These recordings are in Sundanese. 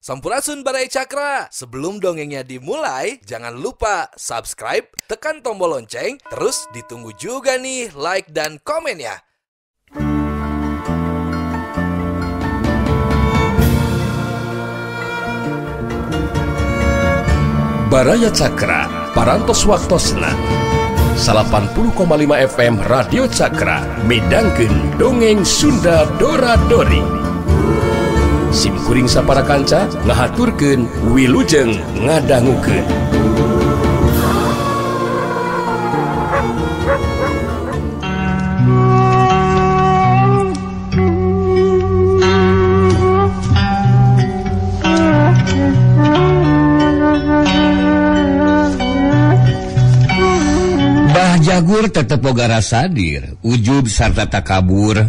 Sampurasun Barai Cakra. Sebelum dongengnya dimulai, jangan lupa subscribe, tekan tombol lonceng, terus ditunggu juga nih like dan komen ya. Baraya Cakra, parantos waktosna 80,5 FM Radio Cakra, midangkeun dongeng Sunda Dora-Dori. Simkuring sapara kanca ngahaturkeun wilujeng ngadangukeun. Bah Jagur tetep boga rasa dir, ujub sarta takabur.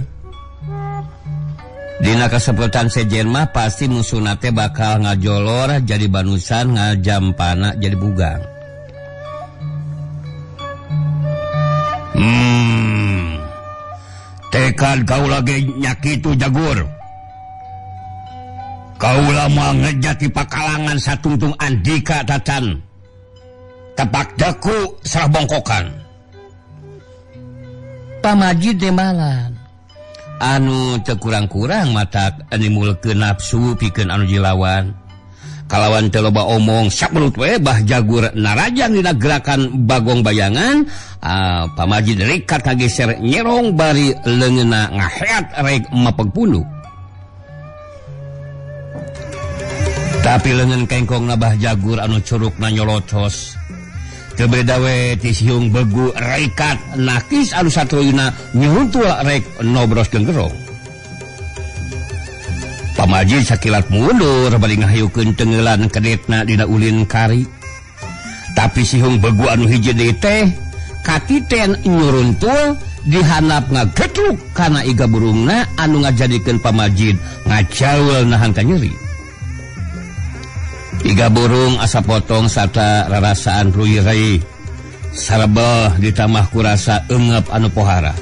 Dina kasepetan sejen mah pasti musuhna teh bakal ngajolor jadi banusan, ngajampana jadi bugang. Tekad kaula ge nyakitu Jagur. Kaula moal ngejati pakalangan satungtung andika tacan. Tepak daku sarah bongkokan. Pamajid teh malan. Anu teu kurang-kurang matak nimulkeun nafsu pikeun anu jilawan. Kalawan teu loba omong sabelut we Bah Jagur narajang dina gerakan bagong bayangan, pamajid rikat ngageser nyerong bari leungeunna ngaheat reg mapeg punduk. Tapi leungeun kengkongna Bah Jagur anu curugna nyolotos. Teu beda we ti siung begu rikat nakis anu satruyuna nyuntul rek nobroskeun gerong. Pamajid sakilat mundur bari ngahayukeun tengeulan kedetna dina ulin kari. Tapi siung begu anu hiji deui teh katiten nyuruntul dihanap ngagetruk kana iga burungna anu ngajadikeun pamajid ngacaul nahan ka nyeri. Tiga burung asa potong sarta rarasaan ruirei sarabah ditambah kurasa eungep anu pohara.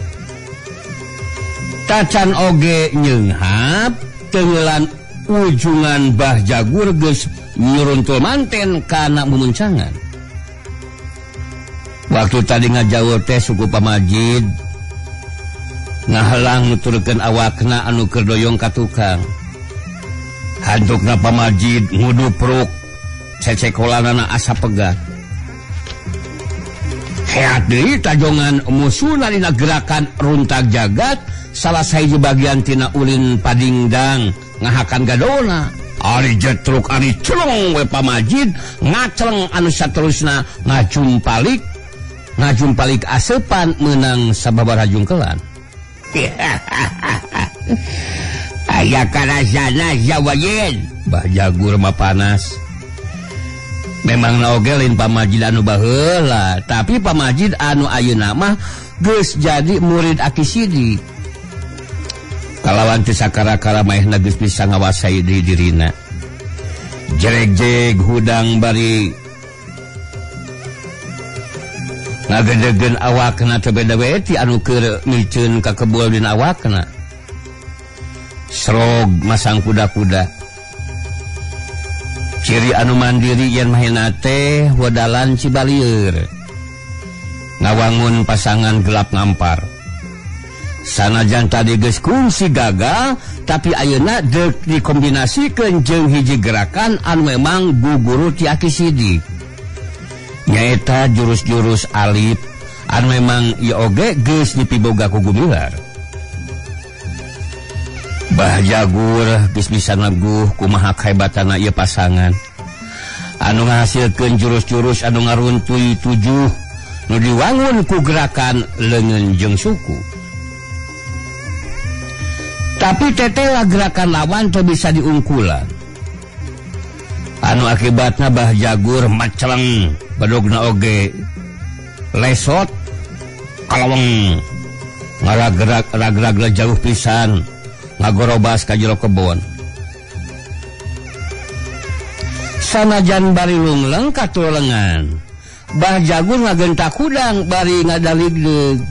Tacan oge nyeunghap tengeulan ujungan Bah Jagur geus nyuruntul manten kana mumuncangan. Waktu tadi ngajauh teh suku pamajid ngahalang nuturkeun awakna anu keur doyong ka tukang. Handukna pamajid ngudupruk cecekolanana asa pegat. Heat deui tajongan musuhna dina gerakan runtag jagat salah sahiji bagian tina ulin padingdang ngahakan gadona. Ari jetruk ari celong we pamajid ngaceleng anu saterusna ngajumpalik asepan meunang sababaraha jungkelan. Aya karasana jawayen Bah Jagur mah panas. Memang naogelin pamajid anu baheula, tapi pamajid anu ayeuna mah geus jadi murid Aki Sidik. Kalawan teu sakara-kara maehna geus bisa ngawasai dirina. Jereg-jeg hudang bari ngagedegen awakna teu beda we ti anu keur miceun ka kebul dina awakna. Srog masang kuda-kuda. Ciri anu mandiri yen mahina teh wadalan cibalieur. Ngawangun pasangan gelap ngampar. Sanajan tadi geus kungsi gagal, tapi ayeuna deuk dikombinasikeun jeung hiji gerakan anu memang guguru ti Aki Sidik. Nyaeta jurus-jurus alif anu memang ieu oge geus dipiboga ku Gumilar. Bah Jagur geus bisa naguh kumaha kahebatana ieu pasangan anu ngahasilkeun jurus-jurus anu ngaruntuy 7 nu diwangun ku gerakan leungeun jeung suku. Tapi tetela gerakan lawan teu bisa diungkulan. Anu akibatna Bah Jagur maceleng badogna oge lesot kalaweng ngaragrag jauh pisan ngagorobas ka jero kebon. Sanajan bari lungleng katulengan, Bah Jagur ngagentak hudang bari ngadaligdeug.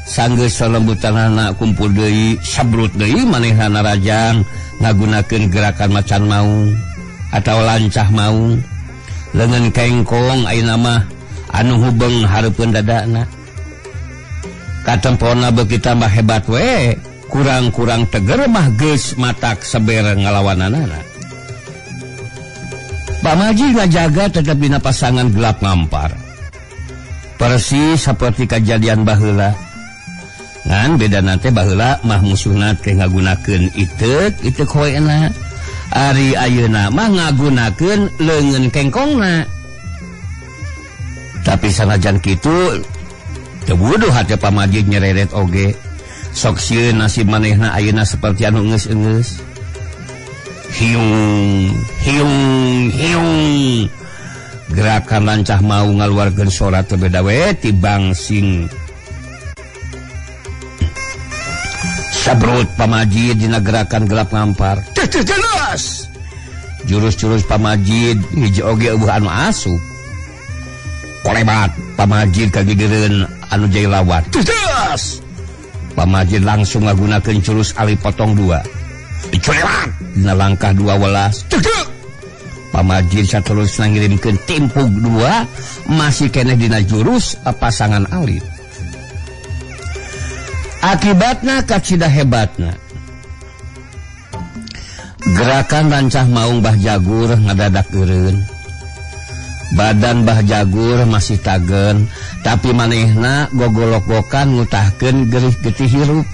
Sanggeus salembutanana kumpul deui, sabrut deui manehna rajang ngagunakeun gerakan macan maung. atau lancah maung lengan kengkong ayeuna mah anu hubeng hareupeun dadana katempona beuki tambah hebat we kurang-kurang teger mah geus matak saber ngalawananana. Pamaji ngajaga tetep dina pasangan gelap ngampar persis seperti kejadian baheula ngan bedana teh baheula mah musuhna teh ngagunakeun itek hoena ari ayeuna mah ngagunakeun leungeun kengkongna. Tapi sanajan kitu teu buduh hate pamaji nyereret oge sok sieun nasib manehna ayeuna seperti anu eungeus-eungeus. Hiung gerakan lancah mau ngaluarkeun sora teu beda we ti bangsing sabrut pamajid dina gerakan gelap ngampar teu jelas jurus-jurus pamajid hiji oge eueuh anu asup kolebat pamajid kagigireun anu jai lawat teu jelas pamajid langsung ngagunakeun jurus ali potong dua dicolebat dina langkah 12 cedek pamajid saterusna ngirimkeun timpug 2 masih keneh dina jurus pasangan alit. Akibatna kacida hebatna gerakan lancah maung Bah Jagur ngadadak eureun badan Bah Jagur masih tagen tapi manehna gogolok-gokan ngutahkeun gerih getih hirup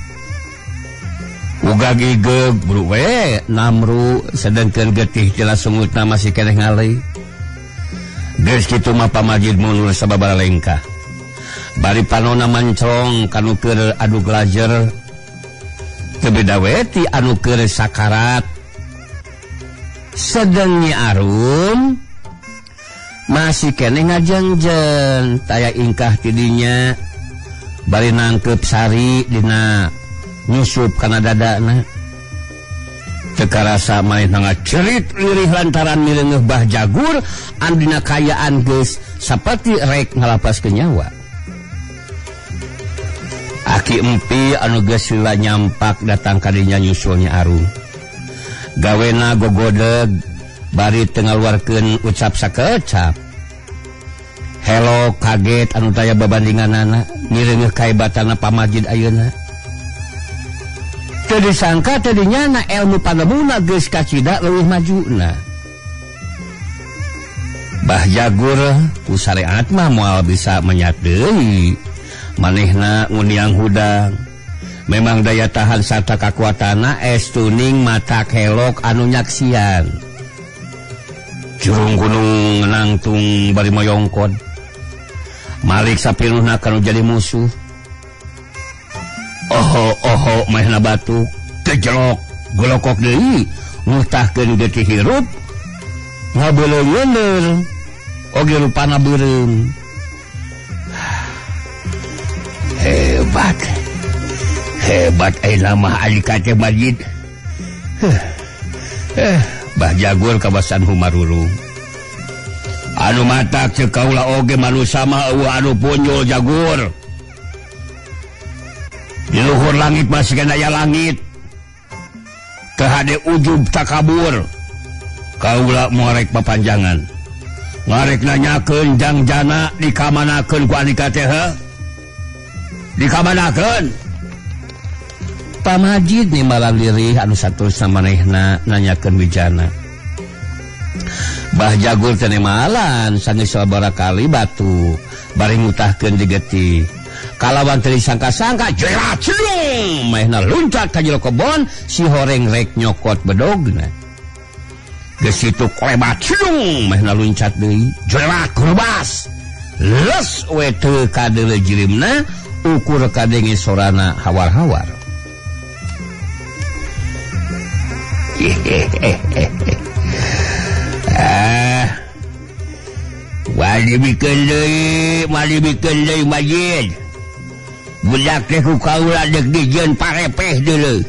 uga gigeg buru we namru sedengkeun getih jelas sungutna masih keneh ngalih geus kitu mah pamajid mundur sababaraha lengkah bari panonna mancrong kanu keur adu glajer teu beda we ti anu keur sakarat sedeng Nyi Arum masih keneh ngajenjen taya ingkah ti dinya bari nangkep sari dina nyusup kana dadana teu karasa manehna ngacerit lirih lantaran mileungeuh Bah Jagur anu dina kayaan geus saperti rek ngalapaskeun nyawa. Aki empi anu geus lila nyampak datang ka dinya nyusul Nyi Arum gawena gogodeg bari teu ngaluarkeun ucap sakecap helo kaget anu taya babandinganana mileungeuh kahebatanna pamajid ayeuna teu disangka tadinya na ilmu panemuna geus kacida leuwih majuna. Bah Jagur ku syariat mah moal bisa menyat deui manehna nguniang hudang memang daya tahan sarta kakuatanna estuning mata kelok anu nyaksian jurung gunung nangtung bari moyongkod malik sapinuhna kanu jadi musuh oho mahna batuk kejelok golokok deui ngutahkeun getih hirup ngabeuleuh oge rupana beureum hebat ayeuna mah alika teh Majid Bah Jagur kabasan humarurung anu matak ceuk kaula oge manusa mah eueuh anu punjul Jagur di luhur langit masih kena aya langit teu hade ujub takabur kaula morek papanjangan ngarek nanyakeun jangjana dikamanakeun ku alika teh dikamanakeun pamajid nimbalan lirih anu saterusna manehna nanyakeun wijana. Bah Jagur teh nimbalan sanes sabaraha kali batu bari ngutahkeun di getih kalawan teu disangka-sangka jerat celung manehna luncat ka jero kebon si horeng rek nyokot bedogna geus kitu kolebat celung manehna luncat deui jerat kurubas les we teu kadeuleu jirimna ukur kadenge sorana hawar-hawar. Wali bikeun deui Majid budak teh ku kaula deuk dijieun parepeh deuleu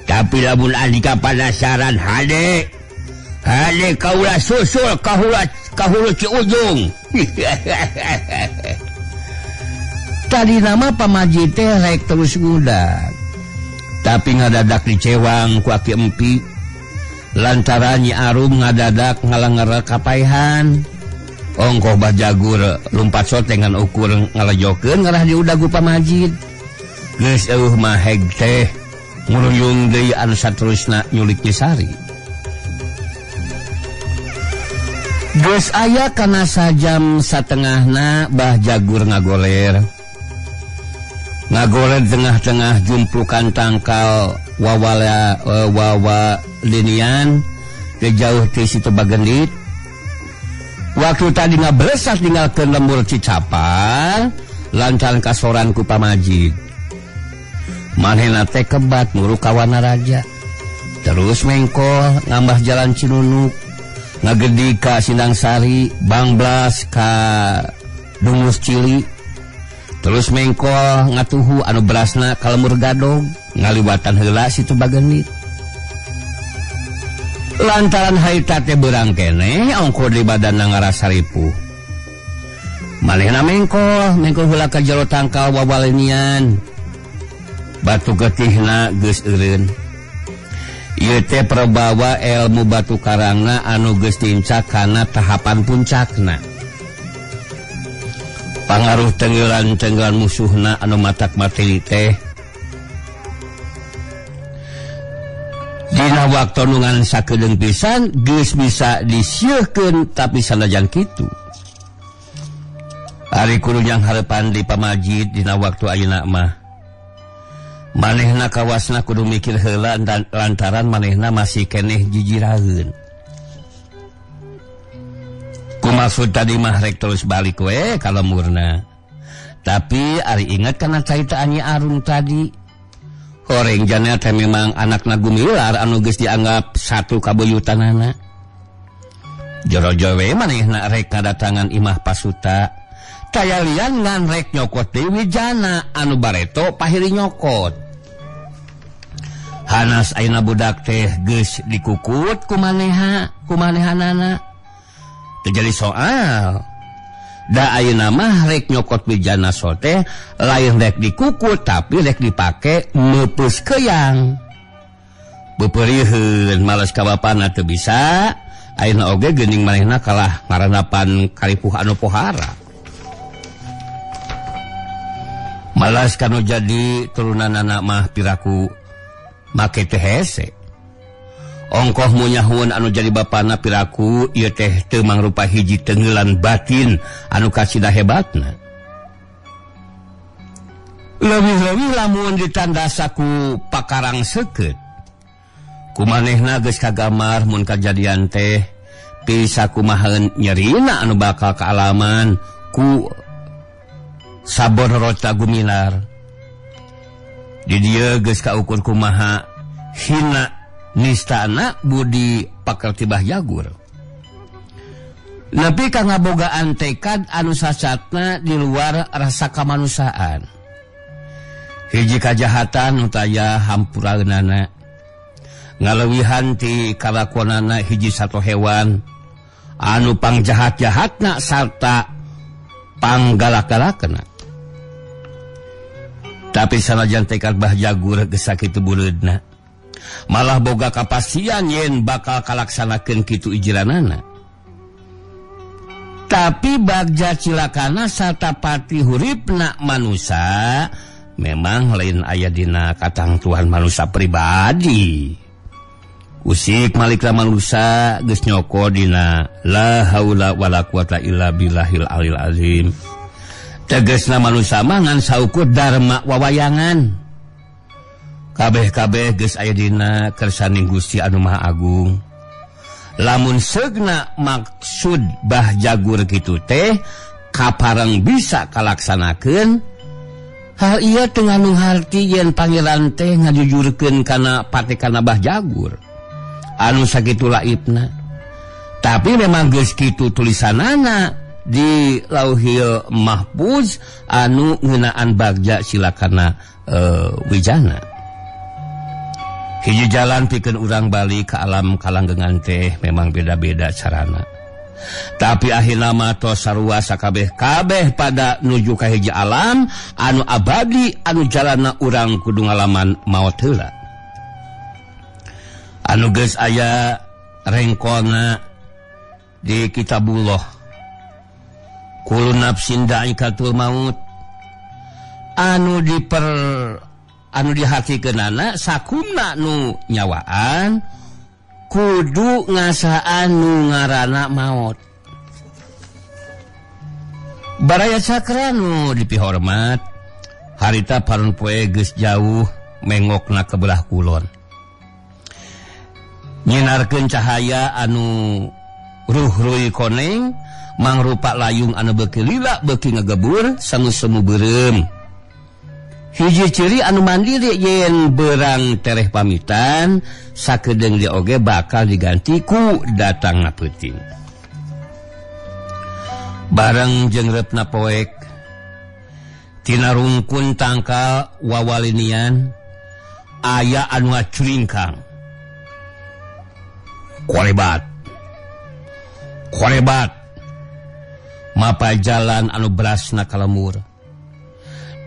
tapi lamun andika panasaran hade kaula susul kahulu Ciujung tadi nama pamajid teh rek terus ngudag tapi ngadadak dicewang ku aki empi lantaran Nyi Arum ngadadak ngalanger kapaihan. Ongkoh Bajagur lumpat sot dengan ukur ngalejokeun ngarah di udagu Pamajid. Geus mah heg teh nguruyung deui anu saterusna nyulik Nyi Sari. Geus aya kana sajam satengahna Bajagur ngagoler tengah-tengah jumplukan tangkal wawa linian ke jauh ti situ Bagendit. Waktu tadi ngabresas tinggalkeun lembur Cicapar lantaran kasoran ku Pamajid. Manehna teh kebat nguru ka Wanaraja. Terus mengkol ngambah jalan Cinunuk, ngagedi ka Sindang Sari, Bangblas ka Dungus Cili. Terus mengkol ngatuhu anu berasna ka Lembur Gadog, ngaliwatan heula situ Bagendit. Lantaran haita teh beurang keneh ongko di badanna ngarasa ripuh. Manehna mengkol heula ka jero tangkal wawalenian. Batu getihna geus eureun. Ieu teh perbawa ilmu batu karangna anu geus tincak kana tahapan puncakna. Pangaruh tenggelan musuhna anu matak materi teh dina waktu nungan sakedeung pisan geus bisa disieukkeun, tapi sanajan kitu ari kudu yang hareupan di Pamajid dina waktu ayeuna mah manehna kawasna kudu mikir heula lantaran manehna masih keneh jijiraheun. Kumaksud tadi mah rek terus balik we ka lemburna, tapi ari inget kana caitaan Nyi Arum tadi. Horeng jana teh memang anakna gumilar anu geus dianggap satu kabuyutanana. Jero-jero we manehna rek kadatangan Imah Pasuta. Taya lian ngan rek nyokot Dewi Jana anu bareto pahiri nyokot. Hanas ayeuna budak teh geus dikukut kumanehanana. Teu jadi soal. Da ayeuna mah rek nyokot Wijana sote lain rek dikukut tapi rek dipake meupus keuyang. Bepeurieun males ka bapana teu bisa, ayeuna oge geuning manehna kalah ngarandapan karipuh anu pohara. Malas kanu jadi turunanana mah piraku make teh hese. Ongkoh munyahun anu jadi bapana piraku ieu teh teu mangrupa hiji tenggelan batin anu kasida hebatna. Leuwih-leuwih lamun ditandasa ku pakarang seukeut. Kumanehna geus kagamar mun kajadian teh bisa kumahaeun nyerina anu bakal kaalaman ku Sabororota Gumilar. Di dieu geus kaukur kumaha hina nistana budi pakerti Bahjagur. Nepi ka ngabogaan tekad anu sasatna di luar rasa kamanusaan. Hiji kajahatan nu taya hampuraeunana. Ngaleuwihan ti kalakuanana hiji sato hewan anu pangjahat-jahatna sarta panggalak-galakna. Tapi sanajan tekad Bahjagur geus sakitu buleudna, malah boga kapastian yen bakal kalaksanakeun kitu ijiranana. Tapi bagja cilakana sarta pati huripna manusa memang lain aya dina katangtuhan manusa pribadi. Usik malikna manusa geus nyoko dina la haula wala quwata illa billahil alil azim. Tegesna manusa mah ngan saukur dharma wawayangan. Kabeh-kabeh geus aya dina kersaning Gusti Anu Maha Agung. Lamun seugna maksud Bahjagur kitu teh kapareng bisa kalaksanakeun, hal ieu teu nganu harti yen pangeran teh ngajujurkeun kana patekana Bahjagur anu sakitu laibna. Tapi memang geus kitu tulisanana di Lauhil Mahfuz anu ngeunaan bagja silakana Wijana. Hiji jalan pikeun urang balik ke alam kalanggengan teh memang beda-beda carana. Tapi akhirna mah tos sarua sakabeh-kabeh pada nuju ka hiji alam anu abadi anu jalanna urang kudu ngalaman maot heula. Anu geus aya rengkona di kitabullah kullu nafsin dha'iqatul maut anu dihakikeunana sakumna nu nyawaan kudu ngasaan nu ngaranna maut. Baraya sakra nu dipihormat harita paron poe geus jauh mengokna ke belah kulon nyinarkeun cahaya anu ruh-ruy koneng mangrupa layung anu beuki lila beuki ngagebur semu-semu beureum. Hiji ciri anu mandiri yen beurang tereh pamitan sakedeung dia oge bakal diganti ku datangna peuting. Bareng jengrepna poek tina rungkun tangkal wawalinian aya anu ngacringkang korebat mapa jalan anu berasna kalemur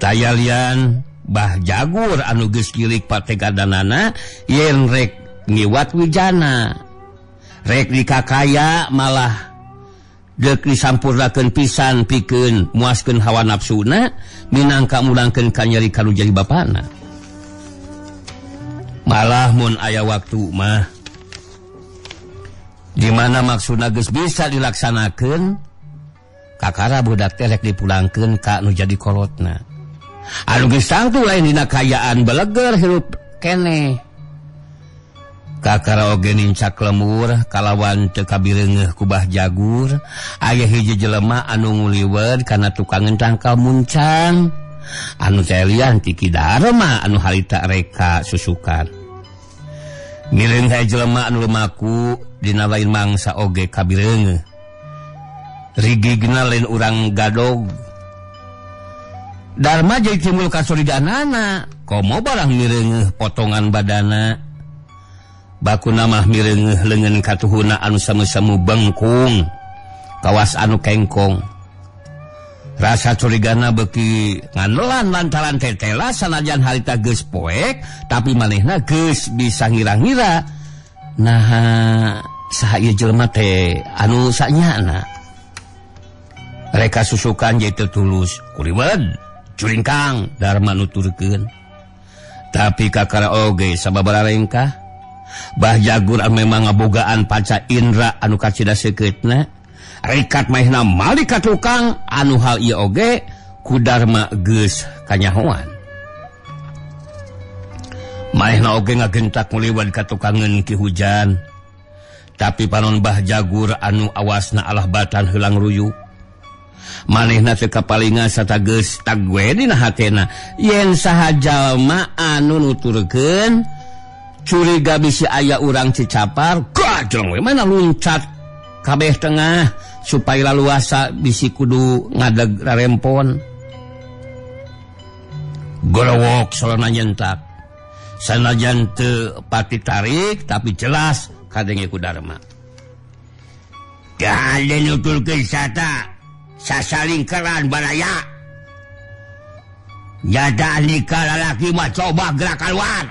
tayalian bah jagur anu geus gilik pategadanana yen rek ngiwat wijana rek dikakaya malah dek disampurnakeun pisan pikeun muaskeun hawa nafsuna minangka mulangkeun ka nyeri kanu jadi bapana. Malah mun aya waktu mah di mana maksudna geus bisa dilaksanakeun kakara budak teh rek dipulangkeun ka nu jadi kolotna. Anu geus tangtu lain dina kayaan beleger hirup keneh. Kakara oge nincak lemur kalawan teu kabireungeuh ku bah jagur aya hiji jelema anu nguliwet kana tukangan tangkal muncang anu telian ti Kidarma anu harita reka susukan mireung hae jelema anu lumaku dina lain mangsa oge kabireungeuh rigigna lain urang gadog Darma jadi timbul kasolidanana komo barang mireungeuh potongan badana baku namah mireungeuh leungeun katuhuna anu semu-semu bengkung kawas anu kengkong rasa curigana beuki nganelan lantaran tetela sanajan harita geus poek tapi manehna geus bisa ngira-ngira naha saha ieu jelema teh anu sanyana reka susukan jadi tulus kuliwed curingkang Darma nuturkeun tapi kakara oge sababaraha rengkah bah jagur memang ngabogaan panca indra anu kacida sekeutna rekat maehna malika tukang anu hal ieu oge ku Darma geus kanyahoan maehna oge ngagentak nguliwad ka tukangeun ki hujan tapi panon bah jagur anu awasna alah batan heulang ruyuk manehna teu kapalingan satageus tagwe dina hatena yen saha jalma anu nuturkeun curiga bisi aya urang cicapar gajeng we mana luncat kabeh tengah supaya laluasa bisi kudu ngadeg rarempon gorowok solona nyentak sanajan teu pati tarik tapi jelas kadenge ku Darma gade nutulkeun sata sasalingkeran baraya nyada nikah lalaki mah coba gerak keluar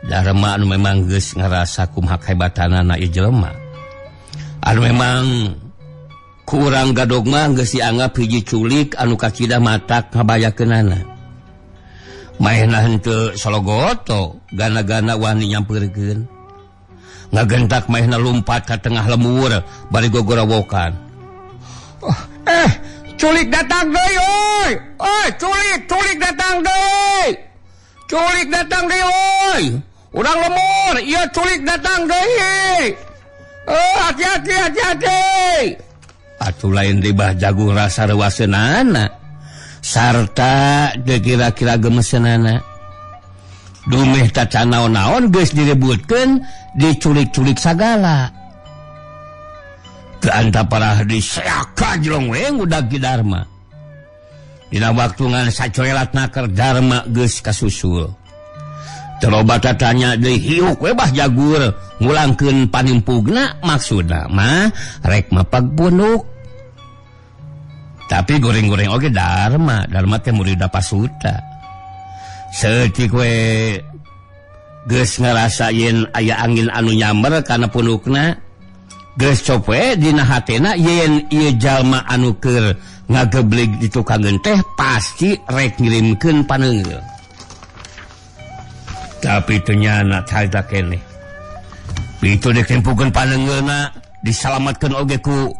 Darma anu memang geus ngarasa kumaha kahebatanna ieu jelema anu memang ku urang gadog mah geus dianggap hiji culik anu kacida matak ngabayakeunana maehna henteu sologoto gana-gana wani nyampeurkeun ngagentak maehna lumpat ka tengah lemur bari gogorowokan culik datang deui oi culik datang deui culik datang deui urang lemur ieu culik datang deui hati-hati atuh lain di bah jagung rasa reuaseunana sarta teu kira-kira gemeseunana dumeh taca naon-naon geus direbutkeun diculik-culik sagala teu anta parah diseaka jelong we ngudag ki Darma dina waktu ngan sacoelatna keur Darma geus kasusul Teloba tatanya deui hiuk we bah jagur ngulangkeun panimpugna maksudna mah rek mapagpunuk. Tapi goreng-goreng oge Darma teh murid Pasuta. Seutik we geus ngarasain aya angin anu nyamber kana punukna, geus cope dina hatena yen ieu jalma anu keur ngagebleg di tukangeun teh pasti rek ngirimkeun paneungeul. Tapi teu nyana carita keneh. Pitu dek tempukeun paneungeulna disalamatkeun oge ku